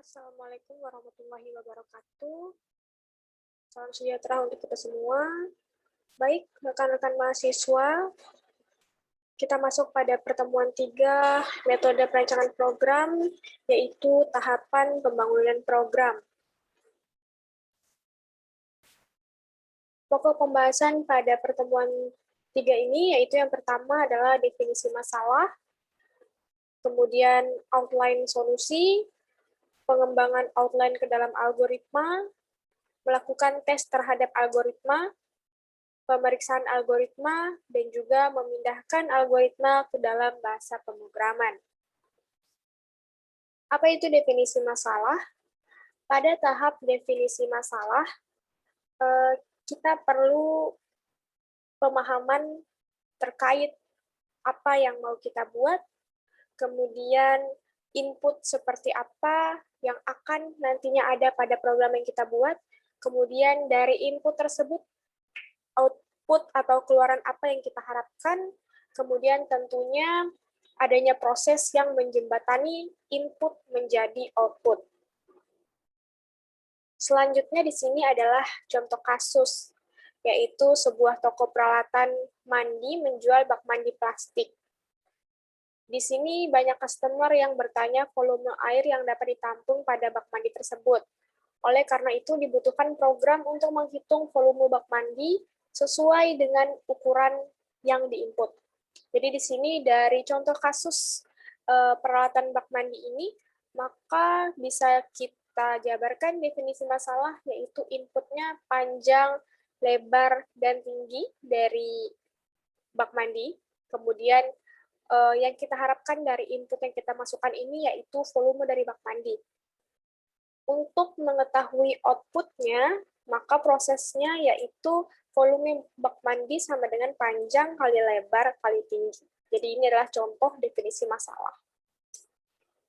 Assalamualaikum warahmatullahi wabarakatuh. Salam sejahtera untuk kita semua. Baik, rekan-rekan mahasiswa, kita masuk pada pertemuan 3 metode perancangan program, yaitu tahapan pembangunan program. Pokok pembahasan pada pertemuan 3 ini yaitu yang pertama adalah definisi masalah, kemudian outline solusi, pengembangan outline ke dalam algoritma, melakukan tes terhadap algoritma, pemeriksaan algoritma, dan juga memindahkan algoritma ke dalam bahasa pemrograman. Apa itu definisi masalah? Pada tahap definisi masalah, kita perlu pemahaman terkait apa yang mau kita buat, kemudian input seperti apa yang akan nantinya ada pada program yang kita buat, kemudian dari input tersebut, output atau keluaran apa yang kita harapkan, kemudian tentunya adanya proses yang menjembatani input menjadi output. Selanjutnya di sini adalah contoh kasus, yaitu sebuah toko peralatan mandi menjual bak mandi plastik. Di sini banyak customer yang bertanya volume air yang dapat ditampung pada bak mandi tersebut. Oleh karena itu dibutuhkan program untuk menghitung volume bak mandi sesuai dengan ukuran yang diinput. Jadi di sini dari contoh kasus peralatan bak mandi ini, maka bisa kita jabarkan definisi masalah, yaitu inputnya panjang, lebar, dan tinggi dari bak mandi. Kemudian yang kita harapkan dari input yang kita masukkan ini yaitu volume dari bak mandi. Untuk mengetahui outputnya, maka prosesnya yaitu volume bak mandi sama dengan panjang kali lebar kali tinggi. Jadi ini adalah contoh definisi masalah.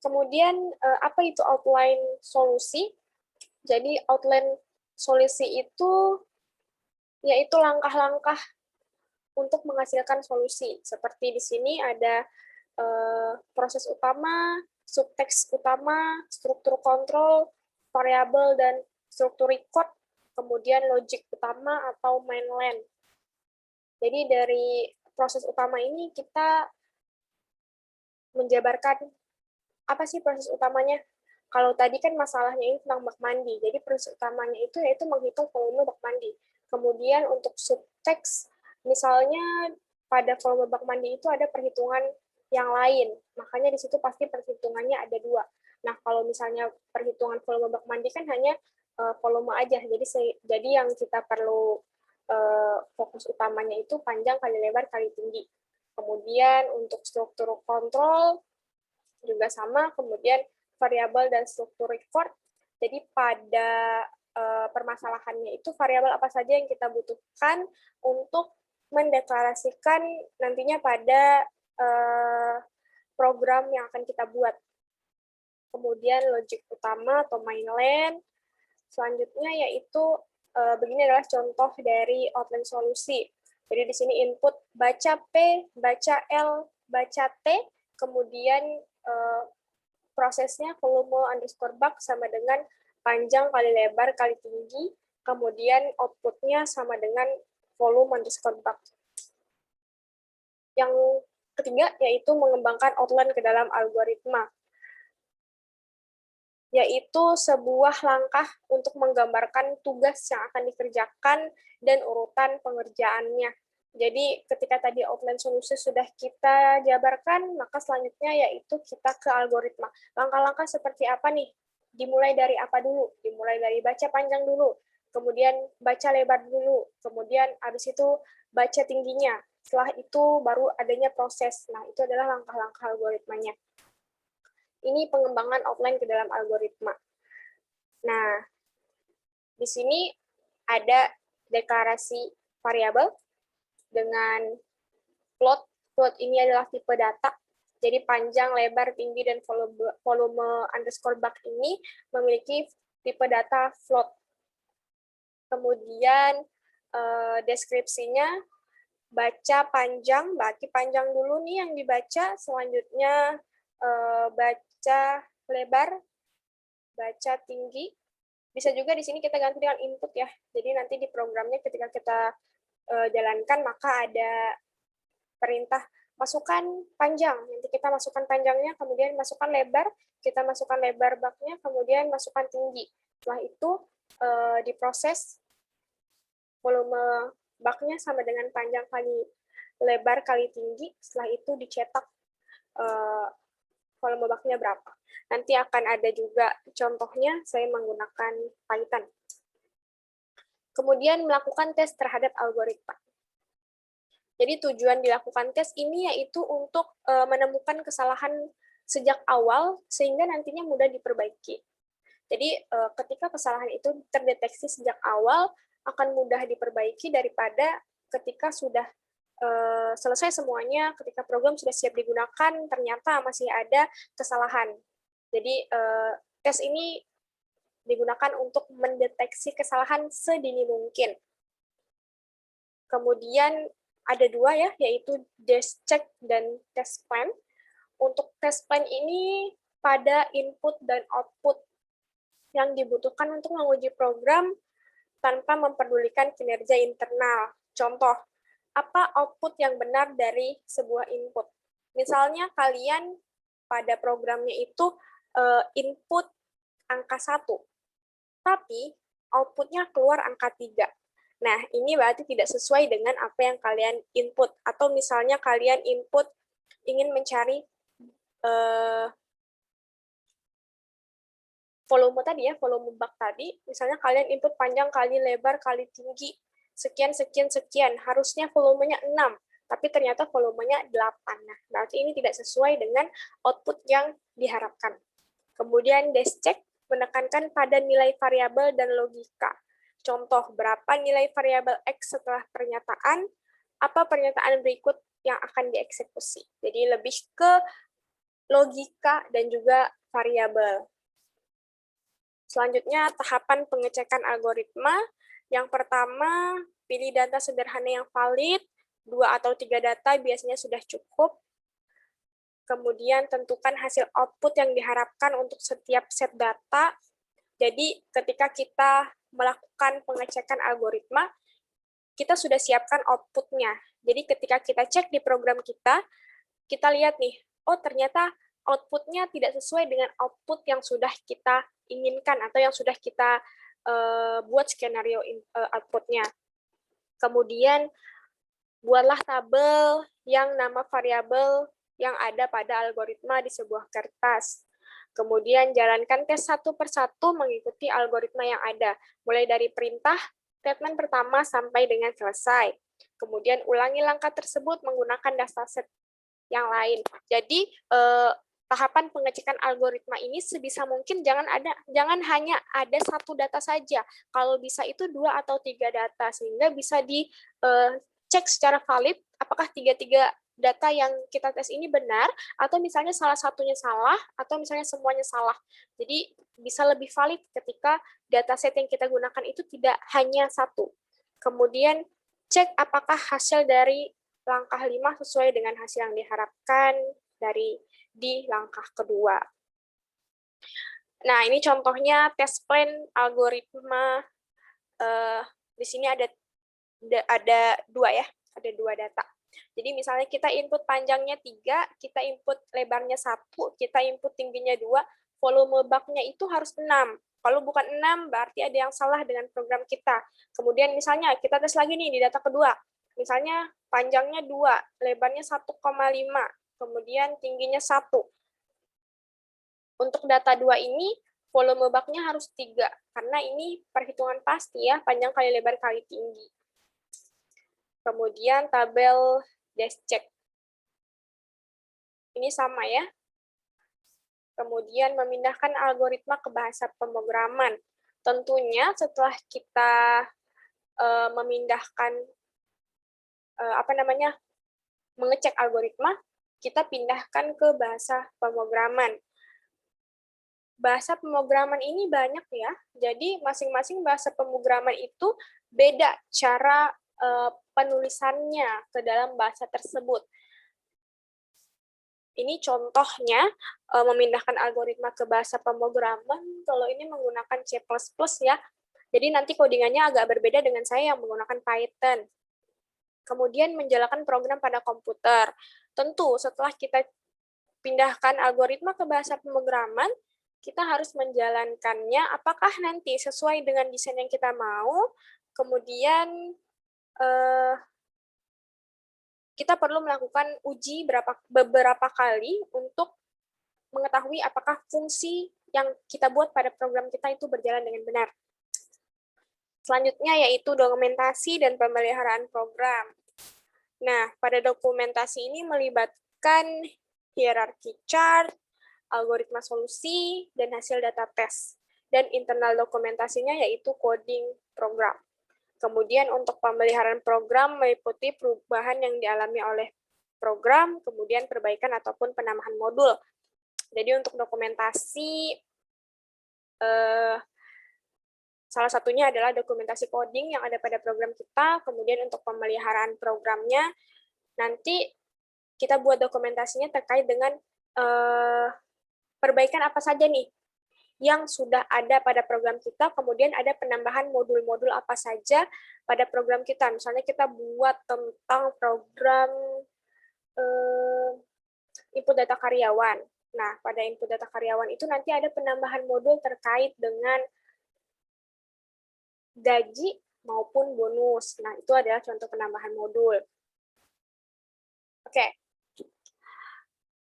Kemudian apa itu outline solusi? Jadi outline solusi itu yaitu langkah-langkah untuk menghasilkan solusi. Seperti di sini ada proses utama, subteks utama, struktur kontrol, variabel dan struktur record, kemudian logic utama atau mainland. Jadi dari proses utama ini kita menjabarkan apa sih proses utamanya. Kalau tadi kan masalahnya ini tentang bak mandi, jadi proses utamanya itu yaitu menghitung volume bak mandi. Kemudian untuk subteks, misalnya pada volume bak mandi itu ada perhitungan yang lain, makanya di situ pasti perhitungannya ada dua. Nah, kalau misalnya perhitungan volume bak mandi kan hanya volume aja, jadi yang kita perlu fokus utamanya itu panjang kali lebar kali tinggi. Kemudian untuk struktur kontrol juga sama, kemudian variabel dan struktur record. Jadi pada permasalahannya itu variabel apa saja yang kita butuhkan untuk mendeklarasikan nantinya pada program yang akan kita buat. Kemudian logic utama atau mainland. Selanjutnya yaitu begini adalah contoh dari outline solusi. Jadi di sini input baca P, baca L, baca T, kemudian prosesnya volume underscore bak sama dengan panjang kali lebar kali tinggi, kemudian outputnya sama dengan volume underscore bak. Yang ketiga yaitu mengembangkan outline ke dalam algoritma, yaitu sebuah langkah untuk menggambarkan tugas yang akan dikerjakan dan urutan pengerjaannya. Jadi ketika tadi outline solusi sudah kita jabarkan, maka selanjutnya yaitu kita ke algoritma. Langkah-langkah seperti apa nih? Dimulai dari apa dulu? Dimulai dari baca panjang dulu, kemudian baca lebar dulu, kemudian habis itu baca tingginya. Setelah itu baru adanya proses. Nah, itu adalah langkah-langkah algoritmanya. Ini pengembangan outline ke dalam algoritma. Nah, di sini ada deklarasi variabel dengan float. Float ini adalah tipe data. Jadi panjang, lebar, tinggi, dan volume underscore bak ini memiliki tipe data float. Kemudian deskripsinya baca panjang, berarti panjang dulu nih yang dibaca, selanjutnya baca lebar, baca tinggi. Bisa juga di sini kita ganti dengan input ya. Jadi nanti di programnya ketika kita jalankan, maka ada perintah masukkan panjang. Nanti kita masukkan panjangnya, kemudian masukkan lebar, kita masukkan lebar baknya, kemudian masukkan tinggi. Setelah itu diproses volume baknya sama dengan panjang kali lebar kali tinggi. Setelah itu dicetak volume baknya berapa. Nanti akan ada juga contohnya, saya menggunakan Python. Kemudian melakukan tes terhadap algoritma. Jadi tujuan dilakukan tes ini yaitu untuk menemukan kesalahan sejak awal, sehingga nantinya mudah diperbaiki. Jadi ketika kesalahan itu terdeteksi sejak awal, akan mudah diperbaiki daripada ketika sudah selesai semuanya, ketika program sudah siap digunakan, ternyata masih ada kesalahan. Jadi tes ini digunakan untuk mendeteksi kesalahan sedini mungkin. Kemudian ada dua ya, yaitu desk check dan test plan. Untuk test plan ini pada input dan output yang dibutuhkan untuk menguji program tanpa memperdulikan kinerja internal. Contoh, apa output yang benar dari sebuah input? Misalnya kalian pada programnya itu input angka 1, tapi outputnya keluar angka 3. Nah, ini berarti tidak sesuai dengan apa yang kalian input. Atau misalnya kalian input ingin mencari volume tadi ya, volume bak tadi, misalnya kalian input panjang kali lebar kali tinggi, sekian, sekian, sekian, harusnya volumenya 6, tapi ternyata volumenya 8. Nah, berarti ini tidak sesuai dengan output yang diharapkan. Kemudian desk check menekankan pada nilai variabel dan logika. Contoh, berapa nilai variabel X setelah pernyataan, apa pernyataan berikut yang akan dieksekusi. Jadi lebih ke logika dan juga variabel. Selanjutnya, tahapan pengecekan algoritma. Yang pertama, pilih data sederhana yang valid, 2 atau 3 data biasanya sudah cukup. Kemudian, tentukan hasil output yang diharapkan untuk setiap set data. Jadi, ketika kita melakukan pengecekan algoritma, kita sudah siapkan outputnya. Jadi, ketika kita cek di program kita lihat nih, oh ternyata outputnya tidak sesuai dengan output yang sudah kita inginkan atau yang sudah kita buat skenario outputnya. Kemudian, buatlah tabel yang nama variabel yang ada pada algoritma di sebuah kertas. Kemudian jalankan tes satu persatu mengikuti algoritma yang ada, mulai dari perintah, statement pertama sampai dengan selesai. Kemudian ulangi langkah tersebut menggunakan dataset yang lain. Jadi tahapan pengecekan algoritma ini sebisa mungkin jangan hanya ada satu data saja. Kalau bisa itu 2 atau 3 data, sehingga bisa dicek secara valid apakah 3 data yang kita tes ini benar, atau misalnya salah satunya salah, atau misalnya semuanya salah. Jadi bisa lebih valid ketika dataset yang kita gunakan itu tidak hanya satu. Kemudian cek apakah hasil dari langkah 5 sesuai dengan hasil yang diharapkan di langkah kedua. Nah, ini contohnya test plan algoritma. Di sini ada 2 ya, ada 2 data. Jadi misalnya kita input panjangnya 3, kita input lebarnya 1, kita input tingginya 2, volume baknya itu harus 6. Kalau bukan 6, berarti ada yang salah dengan program kita. Kemudian misalnya kita tes lagi nih di data kedua. Misalnya panjangnya 2, lebarnya 1,5, kemudian tingginya 1. Untuk data 2 ini, volume baknya harus 3, karena ini perhitungan pasti ya, panjang kali lebar kali tinggi. Kemudian tabel desk check. Ini sama ya. Kemudian memindahkan algoritma ke bahasa pemrograman. Tentunya setelah kita memindahkan mengecek algoritma, kita pindahkan ke bahasa pemrograman. Bahasa pemrograman ini banyak ya. Jadi masing-masing bahasa pemrograman itu beda cara penulisannya ke dalam bahasa tersebut. Ini contohnya memindahkan algoritma ke bahasa pemrograman, kalau ini menggunakan C++ ya. Jadi nanti codingannya agak berbeda dengan saya yang menggunakan Python. Kemudian menjalankan program pada komputer. Tentu setelah kita pindahkan algoritma ke bahasa pemrograman, kita harus menjalankannya apakah nanti sesuai dengan desain yang kita mau, kemudian kita perlu melakukan uji beberapa kali untuk mengetahui apakah fungsi yang kita buat pada program kita itu berjalan dengan benar. Selanjutnya yaitu dokumentasi dan pemeliharaan program. Nah, pada dokumentasi ini melibatkan hierarki chart, algoritma solusi, dan hasil data tes. Dan internal dokumentasinya yaitu coding program. Kemudian untuk pemeliharaan program meliputi perubahan yang dialami oleh program, kemudian perbaikan ataupun penambahan modul. Jadi untuk dokumentasi, salah satunya adalah dokumentasi coding yang ada pada program kita, kemudian untuk pemeliharaan programnya, nanti kita buat dokumentasinya terkait dengan perbaikan apa saja nih yang sudah ada pada program kita, kemudian ada penambahan modul-modul apa saja pada program kita. Misalnya kita buat tentang program input data karyawan. Nah, pada input data karyawan itu nanti ada penambahan modul terkait dengan gaji maupun bonus. Nah, itu adalah contoh penambahan modul. Oke.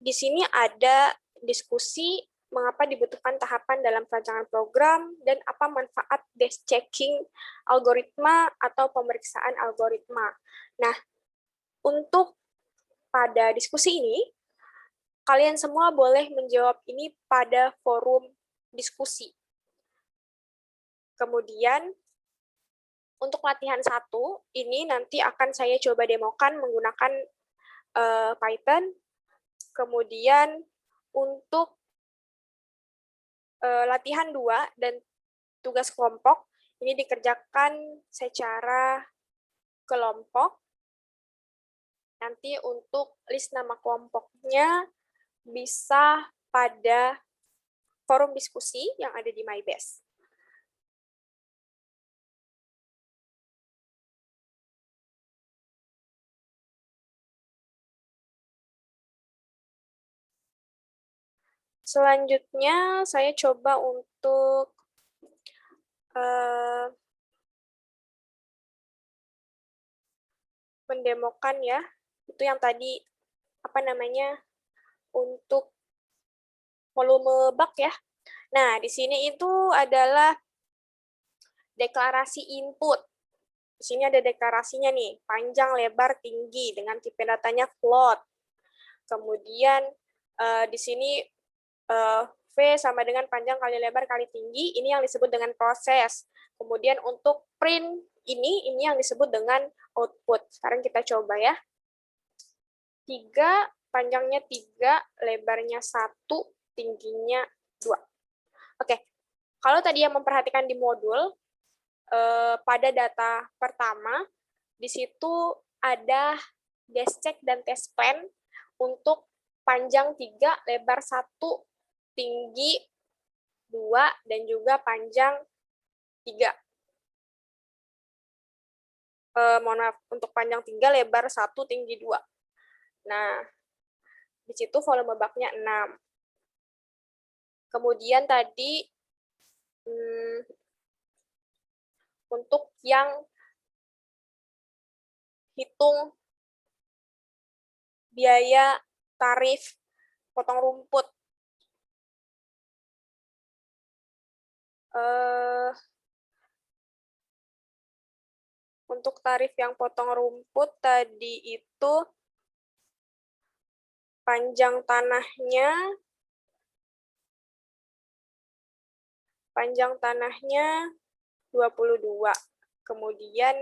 Di sini ada diskusi mengapa dibutuhkan tahapan dalam perancangan program, dan apa manfaat desk checking algoritma atau pemeriksaan algoritma. Nah, untuk pada diskusi ini, kalian semua boleh menjawab ini pada forum diskusi. Kemudian, untuk latihan 1, ini nanti akan saya coba demokan menggunakan Python. Kemudian, untuk latihan 2 dan tugas kelompok, ini dikerjakan secara kelompok. Nanti untuk list nama kelompoknya bisa pada forum diskusi yang ada di MyBase. Selanjutnya, saya coba untuk mendemokan ya, itu yang tadi untuk volume bak ya. Nah, di sini itu adalah deklarasi input. Di sini ada deklarasinya nih, panjang, lebar, tinggi dengan tipe datanya float. Kemudian di sini V sama dengan panjang kali lebar kali tinggi, ini yang disebut dengan proses. Kemudian untuk print ini yang disebut dengan output. Sekarang kita coba ya. 3, panjangnya 3, lebarnya 1, tingginya 2. Oke, kalau tadi yang memperhatikan di modul, pada data pertama, di situ ada desk check dan test plan untuk panjang 3, lebar 1, tinggi 2, dan juga panjang 3. Mohon maaf, untuk panjang 3, lebar 1, tinggi 2. Nah, di situ volume baknya 6. Kemudian tadi untuk yang hitung biaya tarif potong rumput. Untuk tarif yang potong rumput tadi itu panjang tanahnya 22. Kemudian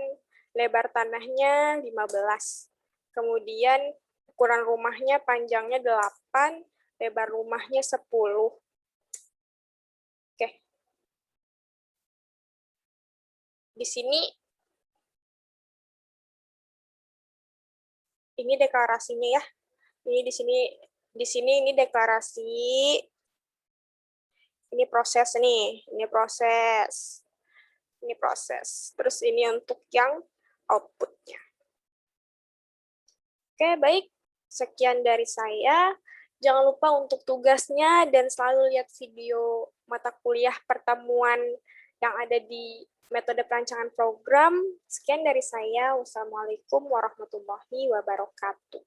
lebar tanahnya 15. Kemudian ukuran rumahnya panjangnya 8, lebar rumahnya 10. Oke. Di sini ini deklarasinya ya. Ini di sini Di sini ini deklarasi, ini proses nih, ini proses. Ini proses. Terus ini untuk yang output-nya. Oke, baik. Sekian dari saya. Jangan lupa untuk tugasnya dan selalu lihat video mata kuliah pertemuan yang ada di metode perancangan program. Sekian dari saya. Wassalamualaikum warahmatullahi wabarakatuh.